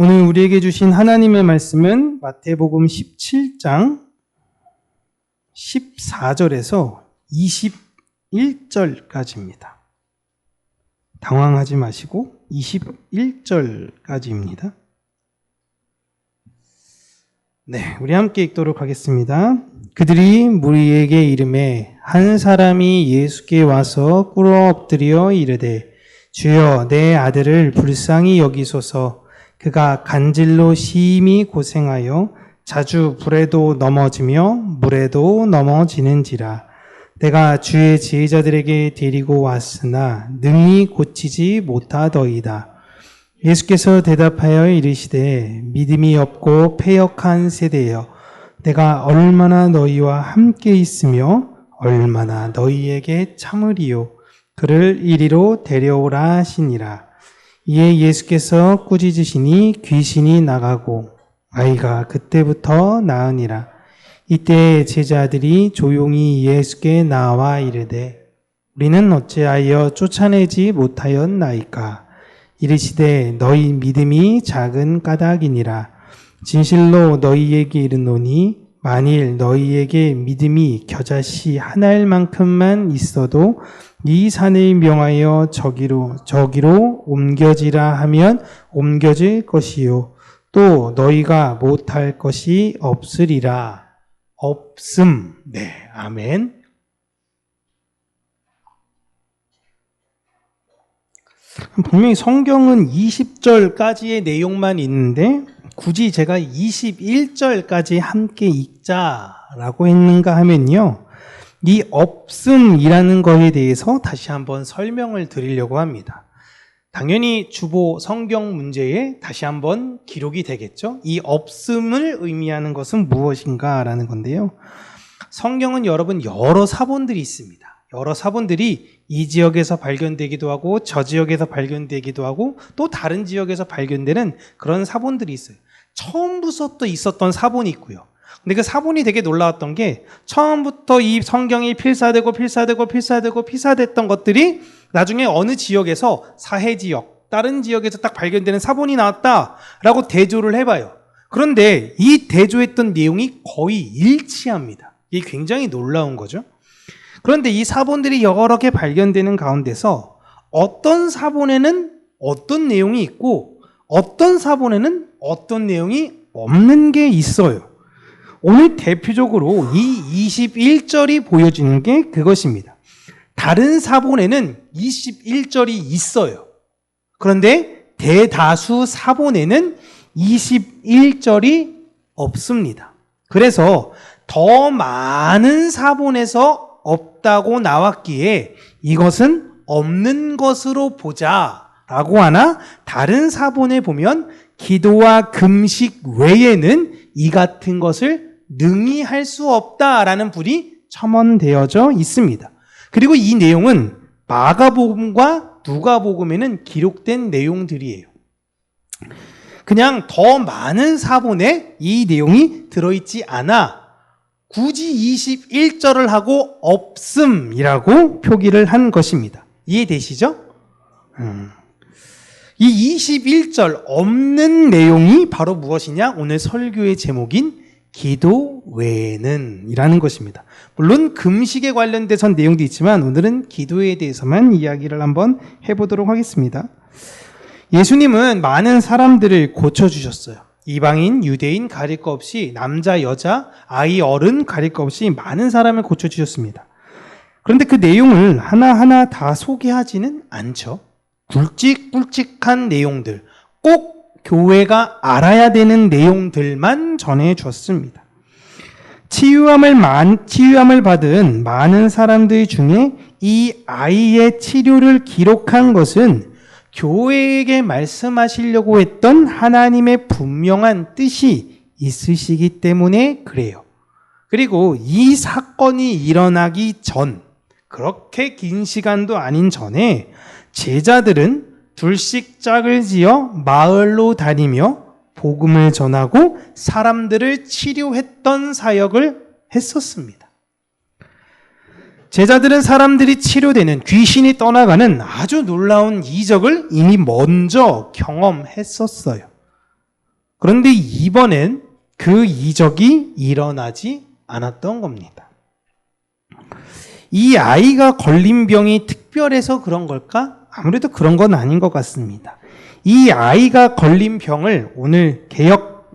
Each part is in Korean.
오늘 우리에게 주신 하나님의 말씀은 마태복음 17장 14절에서 21절까지입니다. 당황하지 마시고 21절까지입니다. 네, 우리 함께 읽도록 하겠습니다. 그들이 무리에게 이르매 한 사람이 예수께 와서 꿇어 엎드려 이르되 주여 내 아들을 불쌍히 여기소서. 그가 간질로 심히 고생하여 자주 불에도 넘어지며 물에도 넘어지는지라. 내가 주의 제자들에게 데리고 왔으나 능히 고치지 못하더이다. 예수께서 대답하여 이르시되 믿음이 없고 패역한 세대여, 내가 얼마나 너희와 함께 있으며 얼마나 너희에게 참으리요. 그를 이리로 데려오라 하시니라. 이에 예수께서 꾸짖으시니 귀신이 나가고 아이가 그때부터 나으니라. 이때 제자들이 조용히 예수께 나와 이르되 우리는 어찌하여 쫓아내지 못하였나이까. 이르시되 너희 믿음이 작은 까닭이니라. 진실로 너희에게 이르노니 만일 너희에게 믿음이 겨자씨 하나일 만큼만 있어도 이 산을 명하여 저기로 옮겨지라 하면 옮겨질 것이요 또 너희가 못할 것이 없으리라. 없음. 네, 아멘. 분명히 성경은 20절까지의 내용만 있는데 굳이 제가 21절까지 함께 읽자라고 했는가 하면요, 이 없음이라는 것에 대해서 다시 한번 설명을 드리려고 합니다. 당연히 주보 성경 문제에 다시 한번 기록이 되겠죠. 이 없음을 의미하는 것은 무엇인가라는 건데요. 성경은 여러분 여러 사본들이 있습니다. 여러 사본들이 이 지역에서 발견되기도 하고 저 지역에서 발견되기도 하고 또 다른 지역에서 발견되는 그런 사본들이 있어요. 처음부터 있었던 사본이 있고요. 근데 그 사본이 되게 놀라웠던 게 처음부터 이 성경이 필사됐던 것들이 나중에 어느 지역에서 사해 지역, 다른 지역에서 딱 발견되는 사본이 나왔다라고 대조를 해봐요. 그런데 이 대조했던 내용이 거의 일치합니다. 이게 굉장히 놀라운 거죠. 그런데 이 사본들이 여러 개 발견되는 가운데서 어떤 사본에는 어떤 내용이 있고 어떤 사본에는 어떤 내용이 없는 게 있어요. 오늘 대표적으로 이 21절이 보여주는 게 그것입니다. 다른 사본에는 21절이 있어요. 그런데 대다수 사본에는 21절이 없습니다. 그래서 더 많은 사본에서 없다고 나왔기에 이것은 없는 것으로 보자라고 하나, 다른 사본에 보면 기도와 금식 외에는 이 같은 것을 능히 할 수 없다라는 불이 첨언되어져 있습니다. 그리고 이 내용은 마가복음과 누가복음에는 기록된 내용들이에요. 그냥 더 많은 사본에 이 내용이 들어있지 않아 굳이 21절을 하고 없음이라고 표기를 한 것입니다. 이해되시죠? 이 21절 없는 내용이 바로 무엇이냐? 오늘 설교의 제목인 기도 외에는 이라는 것입니다. 물론 금식에 관련돼서 내용도 있지만 오늘은 기도에 대해서만 이야기를 한번 해보도록 하겠습니다. 예수님은 많은 사람들을 고쳐주셨어요. 이방인, 유대인 가릴 것 없이, 남자, 여자, 아이, 어른 가릴 것 없이 많은 사람을 고쳐주셨습니다. 그런데 그 내용을 하나하나 다 소개하지는 않죠. 굵직굵직한 내용들, 꼭 교회가 알아야 되는 내용들만 전해줬습니다. 치유함을 받은 많은 사람들 중에 이 아이의 치료를 기록한 것은 교회에게 말씀하시려고 했던 하나님의 분명한 뜻이 있으시기 때문에 그래요. 그리고 이 사건이 일어나기 전, 그렇게 긴 시간도 아닌 전에 제자들은 둘씩 짝을 지어 마을로 다니며 복음을 전하고 사람들을 치료했던 사역을 했었습니다. 제자들은 사람들이 치료되는, 귀신이 떠나가는 아주 놀라운 이적을 이미 먼저 경험했었어요. 그런데 이번엔 그 이적이 일어나지 않았던 겁니다. 이 아이가 걸린 병이 특별해서 그런 걸까? 아무래도 그런 건 아닌 것 같습니다. 이 아이가 걸린 병을 오늘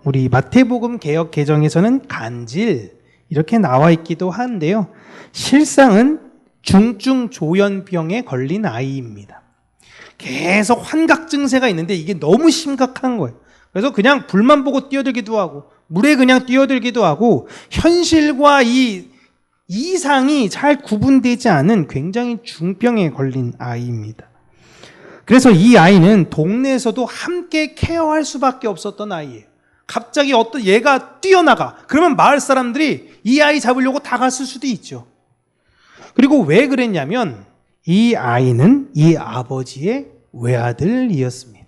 우리 마태복음 개역 개정에서는 간질 이렇게 나와 있기도 한데요. 실상은 중증 조현병에 걸린 아이입니다. 계속 환각 증세가 있는데 이게 너무 심각한 거예요. 그래서 그냥 불만 보고 뛰어들기도 하고 물에 그냥 뛰어들기도 하고 현실과 이 이상이 잘 구분되지 않은 굉장히 중병에 걸린 아이입니다. 그래서 이 아이는 동네에서도 함께 케어할 수밖에 없었던 아이예요. 갑자기 어떤 얘가 뛰어나가. 그러면 마을 사람들이 이 아이 잡으려고 다 갔을 수도 있죠. 그리고 왜 그랬냐면 이 아이는 이 아버지의 외아들이었습니다.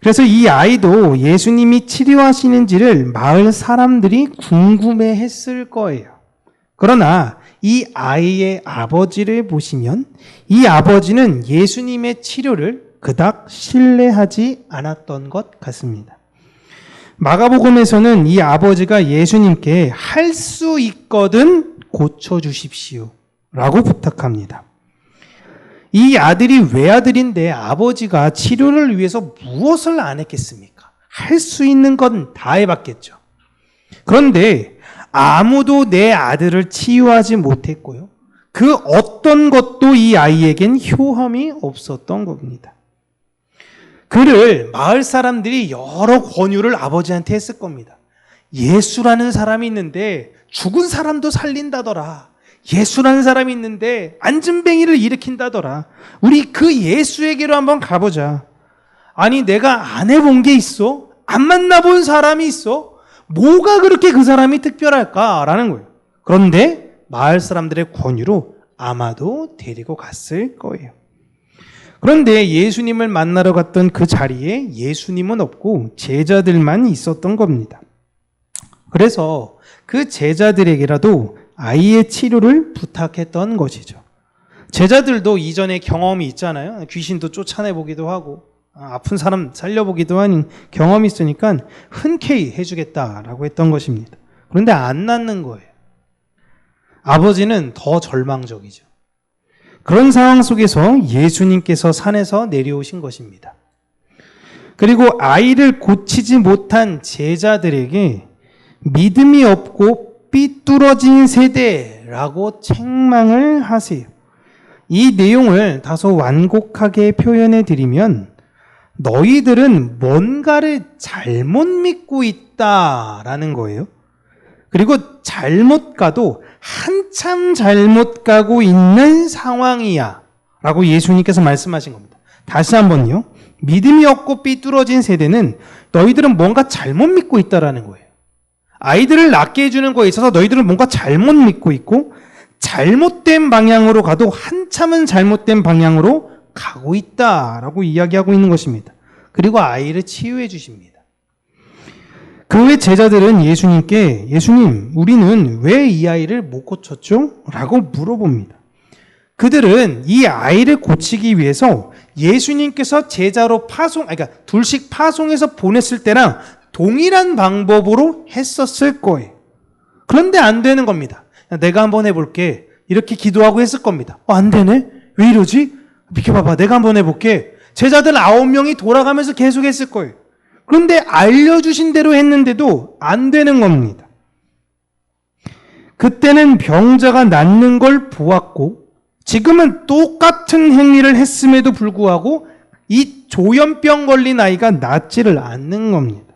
그래서 이 아이도 예수님이 치료하시는지를 마을 사람들이 궁금해했을 거예요. 그러나 이 아이의 아버지를 보시면 이 아버지는 예수님의 치료를 그닥 신뢰하지 않았던 것 같습니다. 마가복음에서는 이 아버지가 예수님께 할 수 있거든 고쳐주십시오 라고 부탁합니다. 이 아들이 외아들인데 아버지가 치료를 위해서 무엇을 안 했겠습니까? 할 수 있는 건 다 해봤겠죠. 그런데 아무도 내 아들을 치유하지 못했고요. 그 어떤 것도 이 아이에겐 효험이 없었던 겁니다. 그를 마을 사람들이 여러 권유를 아버지한테 했을 겁니다. 예수라는 사람이 있는데 죽은 사람도 살린다더라. 예수라는 사람이 있는데 안진뱅이를 일으킨다더라. 우리 그 예수에게로 한번 가보자. 아니 내가 안 해본 게 있어? 안 만나본 사람이 있어? 뭐가 그렇게 그 사람이 특별할까라는 거예요. 그런데 마을 사람들의 권유로 아마도 데리고 갔을 거예요. 그런데 예수님을 만나러 갔던 그 자리에 예수님은 없고 제자들만 있었던 겁니다. 그래서 그 제자들에게라도 아이의 치료를 부탁했던 것이죠. 제자들도 이전에 경험이 있잖아요. 귀신도 쫓아내보기도 하고 아픈 사람 살려보기도 하는 경험이 있으니까 흔쾌히 해주겠다라고 했던 것입니다. 그런데 안 낫는 거예요. 아버지는 더 절망적이죠. 그런 상황 속에서 예수님께서 산에서 내려오신 것입니다. 그리고 아이를 고치지 못한 제자들에게 믿음이 없고 삐뚤어진 세대라고 책망을 하세요. 이 내용을 다소 완곡하게 표현해 드리면 너희들은 뭔가를 잘못 믿고 있다라는 거예요. 그리고 잘못 가도 한참 잘못 가고 있는 상황이야 라고 예수님께서 말씀하신 겁니다. 다시 한번요. 믿음이 없고 삐뚤어진 세대는 너희들은 뭔가 잘못 믿고 있다라는 거예요. 아이들을 낫게 해주는 거에 있어서 너희들은 뭔가 잘못 믿고 있고 잘못된 방향으로 가도 한참은 잘못된 방향으로 가고 있다라고 이야기하고 있는 것입니다. 그리고 아이를 치유해 주십니다. 그 후에 제자들은 예수님께 예수님 우리는 왜 이 아이를 못 고쳤죠? 라고 물어봅니다. 그들은 이 아이를 고치기 위해서 예수님께서 제자로 그러니까 둘씩 파송해서 보냈을 때랑 동일한 방법으로 했었을 거예요. 그런데 안 되는 겁니다. 내가 한번 해볼게. 이렇게 기도하고 했을 겁니다. 안 되네? 왜 이러지? 비켜봐봐. 내가 한번 해볼게. 제자들 9명이 돌아가면서 계속 했을 거예요. 그런데 알려주신 대로 했는데도 안 되는 겁니다. 그때는 병자가 낫는 걸 보았고 지금은 똑같은 행위를 했음에도 불구하고 이 조현병 걸린 아이가 낫지를 않는 겁니다.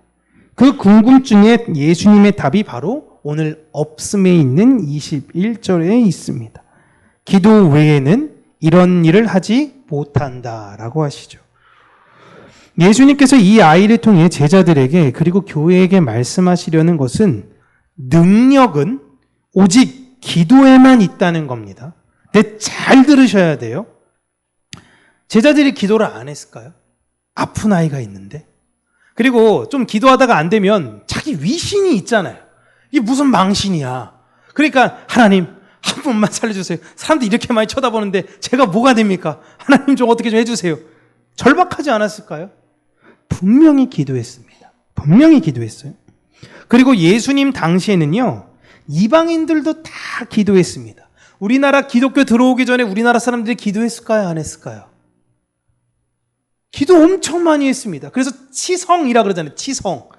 그 궁금증에 예수님의 답이 바로 오늘 없음에 있는 21절에 있습니다. 기도 외에는 이런 일을 하지 못한다라고 하시죠. 예수님께서 이 아이를 통해 제자들에게 그리고 교회에게 말씀하시려는 것은 능력은 오직 기도에만 있다는 겁니다. 근데 잘 들으셔야 돼요. 제자들이 기도를 안 했을까요? 아픈 아이가 있는데. 그리고 좀 기도하다가 안 되면 자기 위신이 있잖아요. 이게 무슨 망신이야. 그러니까 하나님 한 번만 살려주세요. 사람들이 이렇게 많이 쳐다보는데 제가 뭐가 됩니까? 하나님 좀 어떻게 좀 해주세요. 절박하지 않았을까요? 분명히 기도했습니다. 분명히 기도했어요. 그리고 예수님 당시에는요, 이방인들도 다 기도했습니다. 우리나라 기독교 들어오기 전에 우리나라 사람들이 기도했을까요? 안 했을까요? 기도 엄청 많이 했습니다. 그래서 치성이라 그러잖아요. 치성.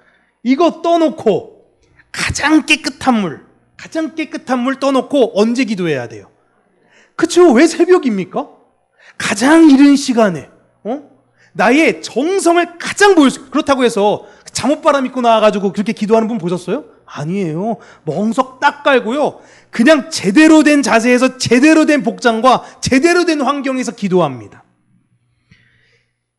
이거 떠놓고 가장 깨끗한 물 떠놓고 언제 기도해야 돼요? 그쵸? 왜 새벽입니까? 가장 이른 시간에 나의 정성을 가장 보여줘. 그렇다고 해서 잠옷바람 입고 나와가지고 그렇게 기도하는 분 보셨어요? 아니에요. 멍석 딱 깔고요, 그냥 제대로 된 자세에서 제대로 된 복장과 제대로 된 환경에서 기도합니다.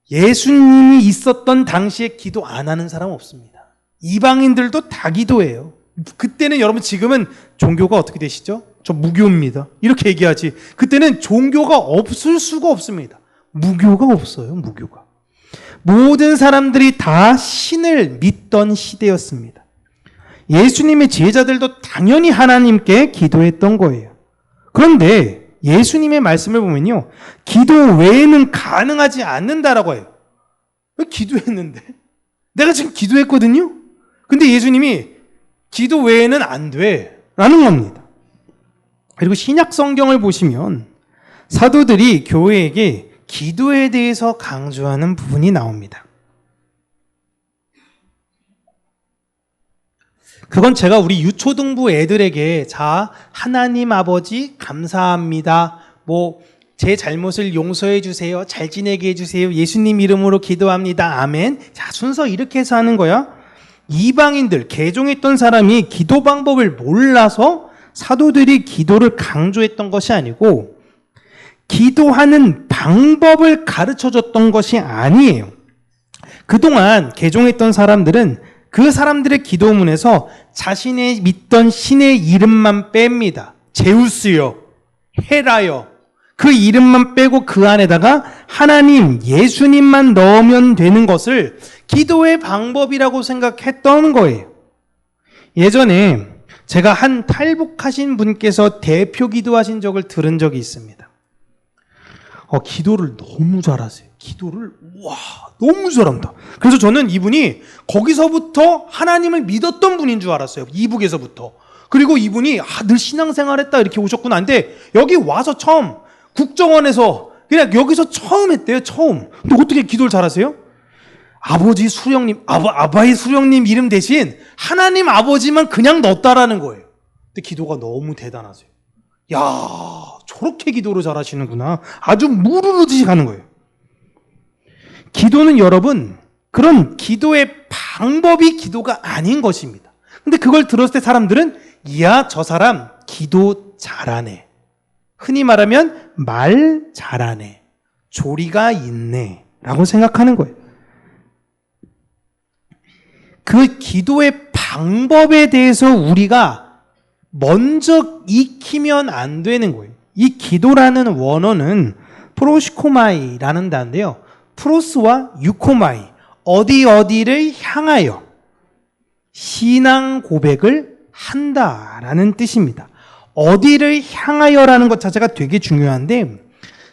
예수님이 있었던 당시에 기도 안 하는 사람 없습니다. 이방인들도 다 기도해요. 그때는 여러분, 지금은 종교가 어떻게 되시죠? 저 무교입니다. 이렇게 얘기하지. 그때는 종교가 없을 수가 없습니다. 무교가 없어요. 무교가. 모든 사람들이 다 신을 믿던 시대였습니다. 예수님의 제자들도 당연히 하나님께 기도했던 거예요. 그런데 예수님의 말씀을 보면요, 기도 외에는 가능하지 않는다라고 해요. 기도했는데? 내가 지금 기도했거든요? 근데 예수님이 기도 외에는 안 돼 라는 겁니다. 그리고 신약 성경을 보시면 사도들이 교회에게 기도에 대해서 강조하는 부분이 나옵니다. 그건 제가 우리 유초등부 애들에게, 자, 하나님 아버지 감사합니다, 제 잘못을 용서해 주세요, 잘 지내게 해주세요, 예수님 이름으로 기도합니다, 아멘. 자, 순서 이렇게 해서 하는 거야. 이방인들, 개종에 있던 사람이 기도 방법을 몰라서 사도들이 기도를 강조했던 것이 아니고, 기도하는 방법을 가르쳐줬던 것이 아니에요. 그동안 개종했던 사람들은 그 사람들의 기도문에서 자신의 믿던 신의 이름만 뺍니다. 제우스요, 헤라요, 그 이름만 빼고 그 안에다가 하나님, 예수님만 넣으면 되는 것을 기도의 방법이라고 생각했던 거예요. 예전에 제가 한 탈북하신 분께서 대표 기도하신 적을 들은 적이 있습니다. 기도를 너무 잘하세요. 기도를 너무 잘한다. 그래서 저는 이분이 거기서부터 하나님을 믿었던 분인 줄 알았어요. 이북에서부터. 그리고 이분이 늘 신앙생활했다 이렇게 오셨구나. 근데 여기 와서 처음, 국정원에서 그냥 여기서 처음 했대요. 처음. 근데 어떻게 기도를 잘하세요? 아버지 수령님, 아바이 수령님 이름 대신 하나님 아버지만 그냥 넣었다라는 거예요. 근데 기도가 너무 대단하세요. 야, 저렇게 기도를 잘하시는구나. 아주 무르르듯이 가는 거예요. 기도는 여러분, 그런 기도의 방법이 기도가 아닌 것입니다. 근데 그걸 들었을 때 사람들은, 이야, 저 사람 기도 잘하네, 흔히 말하면 말 잘하네, 조리가 있네 라고 생각하는 거예요. 그 기도의 방법에 대해서 우리가 먼저 익히면 안 되는 거예요. 이 기도라는 원어는 프로시코마이라는 단어인데요, 프로스와 유코마이, 어디를 향하여 신앙 고백을 한다라는 뜻입니다. 어디를 향하여라는 것 자체가 되게 중요한데,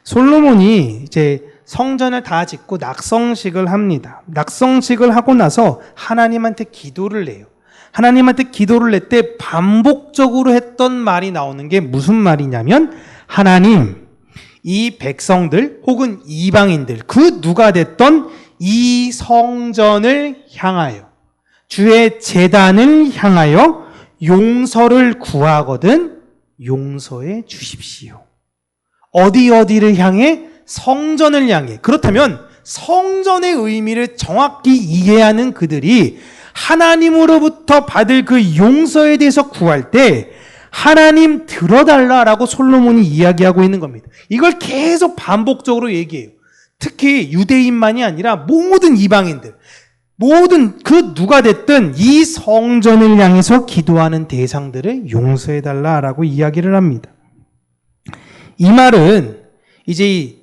솔로몬이 이제 성전을 다 짓고 낙성식을 합니다. 낙성식을 하고 나서 하나님한테 기도를 해요. 하나님한테 기도를 낼 때 반복적으로 했던 말이 나오는 게 무슨 말이냐면, 하나님, 이 백성들 혹은 이방인들, 그 누가 됐던 이 성전을 향하여, 주의 제단을 향하여 용서를 구하거든 용서해 주십시오. 어디를 향해? 성전을 향해. 그렇다면 성전의 의미를 정확히 이해하는 그들이 하나님으로부터 받을 그 용서에 대해서 구할 때 하나님 들어달라라고 솔로몬이 이야기하고 있는 겁니다. 이걸 계속 반복적으로 얘기해요. 특히 유대인만이 아니라 모든 이방인들, 모든 그 누가 됐든 이 성전을 향해서 기도하는 대상들을 용서해달라라고 이야기를 합니다. 이 말은 이제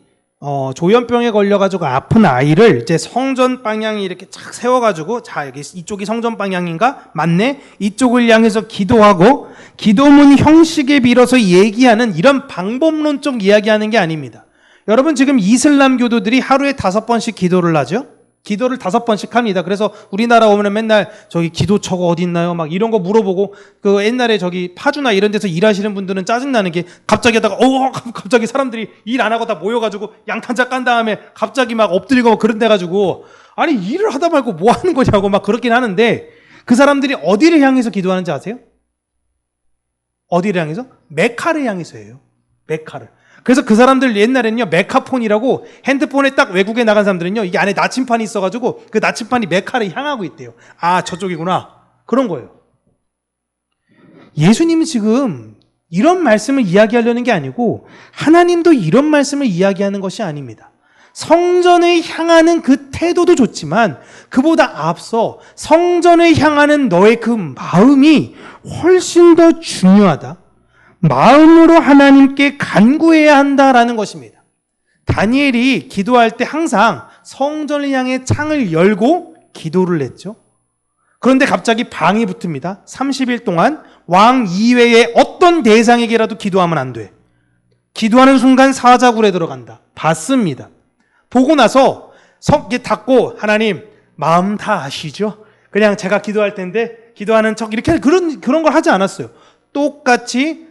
조현병에 걸려가지고 아픈 아이를 이제 성전 방향이 이렇게 착 세워가지고, 자, 여기 이쪽이 성전 방향인가? 맞네? 이쪽을 향해서 기도하고 기도문 형식에 빌어서 얘기하는 이런 방법론적 이야기하는 게 아닙니다. 여러분, 지금 이슬람교도들이 하루에 5번씩 기도를 하죠? 기도를 5번씩 합니다. 그래서 우리나라 오면 맨날 저기 기도처가 어디 있나요? 막 이런 거 물어보고 그 옛날에 저기 파주나 이런 데서 일하시는 분들은 짜증나는 게 갑자기 하다가 갑자기 사람들이 일 안 하고 다 모여가지고 양탄자 깐 다음에 갑자기 막 엎드리고 막 그런 데 가지고 아니 일을 하다 말고 뭐 하는 거냐고 막 그렇긴 하는데 그 사람들이 어디를 향해서 기도하는지 아세요? 어디를 향해서? 메카를 향해서 해요. 메카를. 그래서 그 사람들 옛날에는요, 메카폰이라고 핸드폰에 딱 외국에 나간 사람들은요, 이게 안에 나침판이 있어가지고 그 나침판이 메카를 향하고 있대요. 아, 저쪽이구나. 그런 거예요. 예수님은 지금 이런 말씀을 이야기하려는 게 아니고 하나님도 이런 말씀을 이야기하는 것이 아닙니다. 성전을 향하는 그 태도도 좋지만 그보다 앞서 성전을 향하는 너의 그 마음이 훨씬 더 중요하다. 마음으로 하나님께 간구해야 한다라는 것입니다. 다니엘이 기도할 때 항상 성전을 향해 창을 열고 기도를 했죠. 그런데 갑자기 방이 붙습니다. 30일 동안 왕 이외의 어떤 대상에게라도 기도하면 안 돼. 기도하는 순간 사자굴에 들어간다. 봤습니다. 보고 나서 성게 닫고 하나님 마음 다 아시죠? 그냥 제가 기도할 텐데 기도하는 척 이렇게 그런 걸 하지 않았어요. 똑같이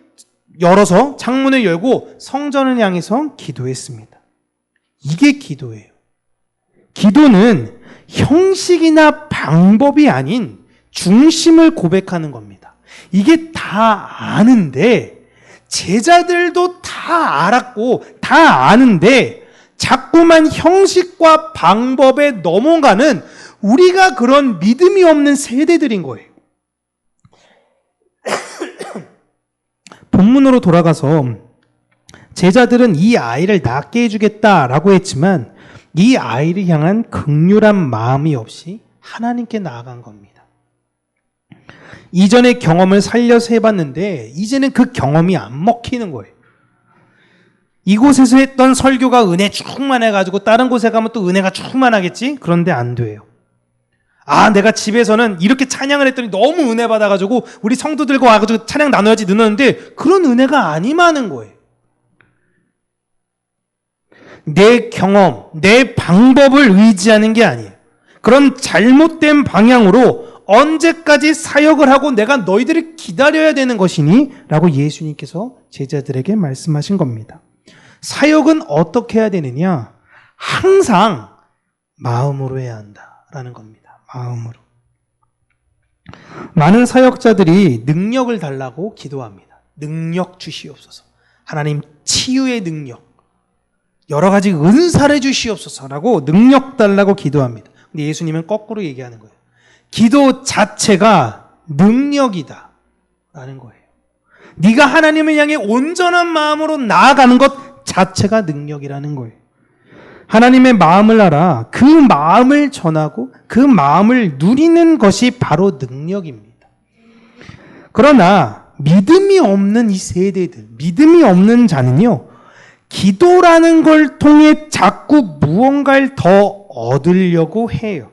열어서 창문을 열고 성전을 향해서 기도했습니다. 이게 기도예요. 기도는 형식이나 방법이 아닌 중심을 고백하는 겁니다. 이게 다 아는데 제자들도 다 알았고 다 아는데 자꾸만 형식과 방법에 넘어가는 우리가 그런 믿음이 없는 세대들인 거예요. 본문으로 돌아가서 제자들은 이 아이를 낫게 해주겠다라고 했지만 이 아이를 향한 긍휼한 마음이 없이 하나님께 나아간 겁니다. 이전의 경험을 살려서 해봤는데 이제는 그 경험이 안 먹히는 거예요. 이곳에서 했던 설교가 은혜 충만해가지고 다른 곳에 가면 또 은혜가 충만하겠지? 그런데 안 돼요. 아, 내가 집에서는 이렇게 찬양을 했더니 너무 은혜 받아가지고 우리 성도들과 와가지고 찬양 나눠야지 늘었는데 그런 은혜가 안 임하는 거예요. 내 경험, 내 방법을 의지하는 게 아니에요. 그런 잘못된 방향으로 언제까지 사역을 하고 내가 너희들을 기다려야 되는 것이니? 라고 예수님께서 제자들에게 말씀하신 겁니다. 사역은 어떻게 해야 되느냐? 항상 마음으로 해야 한다라는 겁니다. 마음으로. 많은 사역자들이 능력을 달라고 기도합니다. 능력 주시옵소서. 하나님 치유의 능력, 여러 가지 은사를 주시옵소서라고 능력 달라고 기도합니다. 근데 예수님은 거꾸로 얘기하는 거예요. 기도 자체가 능력이다 라는 거예요. 네가 하나님을 향해 온전한 마음으로 나아가는 것 자체가 능력이라는 거예요. 하나님의 마음을 알아 그 마음을 전하고 그 마음을 누리는 것이 바로 능력입니다. 그러나 믿음이 없는 이 세대들, 믿음이 없는 자는요, 기도라는 걸 통해 자꾸 무언가를 더 얻으려고 해요.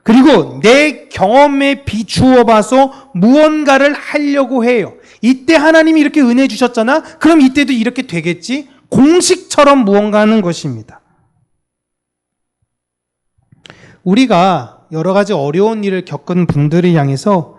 그리고 내 경험에 비추어 봐서 무언가를 하려고 해요. 이때 하나님이 이렇게 은혜 주셨잖아? 그럼 이때도 이렇게 되겠지? 공식처럼 무언가 하는 것입니다. 우리가 여러 가지 어려운 일을 겪은 분들을 향해서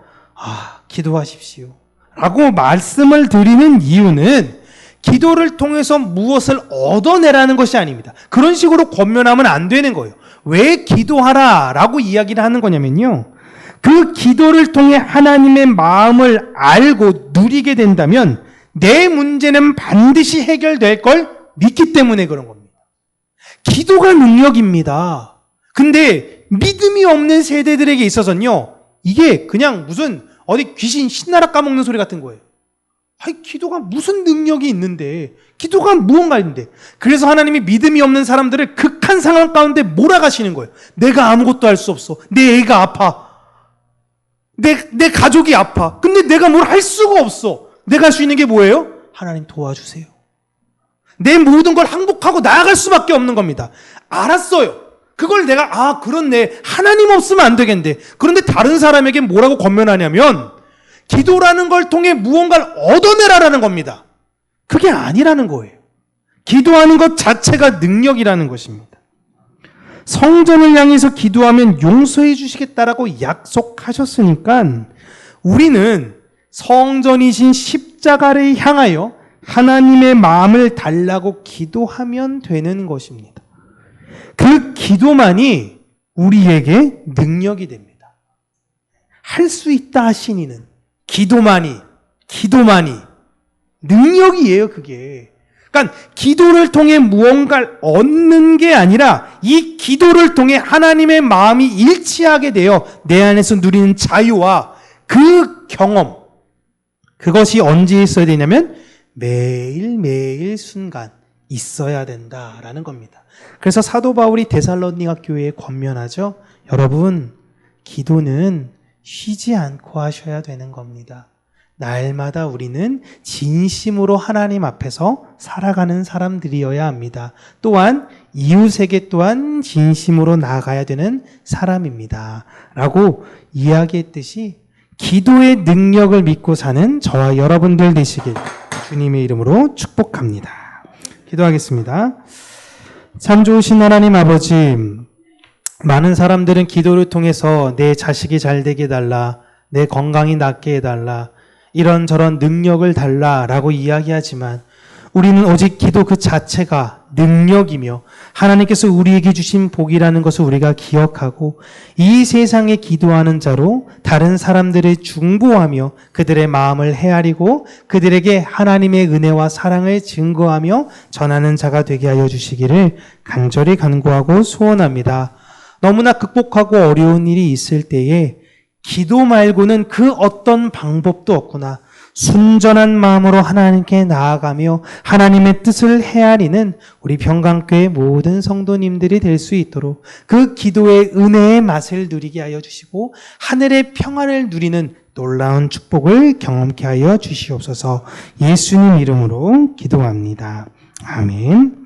기도하십시오 라고 말씀을 드리는 이유는 기도를 통해서 무엇을 얻어내라는 것이 아닙니다. 그런 식으로 권면하면 안 되는 거예요. 왜 기도하라 라고 이야기를 하는 거냐면요, 그 기도를 통해 하나님의 마음을 알고 누리게 된다면 내 문제는 반드시 해결될 걸 믿기 때문에 그런 겁니다. 기도가 능력입니다. 근데 믿음이 없는 세대들에게 있어서는요, 이게 그냥 무슨 어디 귀신 신나라 까먹는 소리 같은 거예요. 아니, 기도가 무슨 능력이 있는데, 기도가 무언가 있는데. 그래서 하나님이 믿음이 없는 사람들을 극한 상황 가운데 몰아가시는 거예요. 내가 아무것도 할 수 없어. 내 애가 아파. 내 가족이 아파. 근데 내가 뭘 할 수가 없어. 내가 할 수 있는 게 뭐예요? 하나님 도와주세요. 내 모든 걸 항복하고 나아갈 수밖에 없는 겁니다. 알았어요. 그걸 내가 그렇네. 하나님 없으면 안 되겠는데. 그런데 다른 사람에게 뭐라고 권면하냐면 기도라는 걸 통해 무언가를 얻어내라라는 겁니다. 그게 아니라는 거예요. 기도하는 것 자체가 능력이라는 것입니다. 성전을 향해서 기도하면 용서해 주시겠다라고 약속하셨으니까 우리는 성전이신 십자가를 향하여 하나님의 마음을 달라고 기도하면 되는 것입니다. 그 기도만이 우리에게 능력이 됩니다. 할 수 있다 하신 이는 기도만이 능력이에요, 그게. 그러니까 기도를 통해 무언가를 얻는 게 아니라 이 기도를 통해 하나님의 마음이 일치하게 되어 내 안에서 누리는 자유와 그 경험, 그것이 언제 있어야 되냐면 매일매일 순간 있어야 된다라는 겁니다. 그래서 사도 바울이 데살로니가 교회에 권면하죠. 여러분, 기도는 쉬지 않고 하셔야 되는 겁니다. 날마다 우리는 진심으로 하나님 앞에서 살아가는 사람들이어야 합니다. 또한 이웃에게 또한 진심으로 나아가야 되는 사람입니다. 라고 이야기했듯이 기도의 능력을 믿고 사는 저와 여러분들 되시길 주님의 이름으로 축복합니다. 기도하겠습니다. 참 좋으신 하나님 아버지, 많은 사람들은 기도를 통해서 내 자식이 잘 되게 해달라, 내 건강이 낫게 해달라, 이런저런 능력을 달라라고 이야기하지만 우리는 오직 기도 그 자체가 능력이며 하나님께서 우리에게 주신 복이라는 것을 우리가 기억하고 이 세상에 기도하는 자로 다른 사람들을 중보하며 그들의 마음을 헤아리고 그들에게 하나님의 은혜와 사랑을 증거하며 전하는 자가 되게 하여 주시기를 간절히 간구하고 소원합니다. 너무나 극복하고 어려운 일이 있을 때에 기도 말고는 그 어떤 방법도 없구나. 순전한 마음으로 하나님께 나아가며 하나님의 뜻을 헤아리는 우리 평강교회 모든 성도님들이 될 수 있도록 그 기도의 은혜의 맛을 누리게 하여 주시고 하늘의 평안을 누리는 놀라운 축복을 경험케 하여 주시옵소서. 예수님 이름으로 기도합니다. 아멘.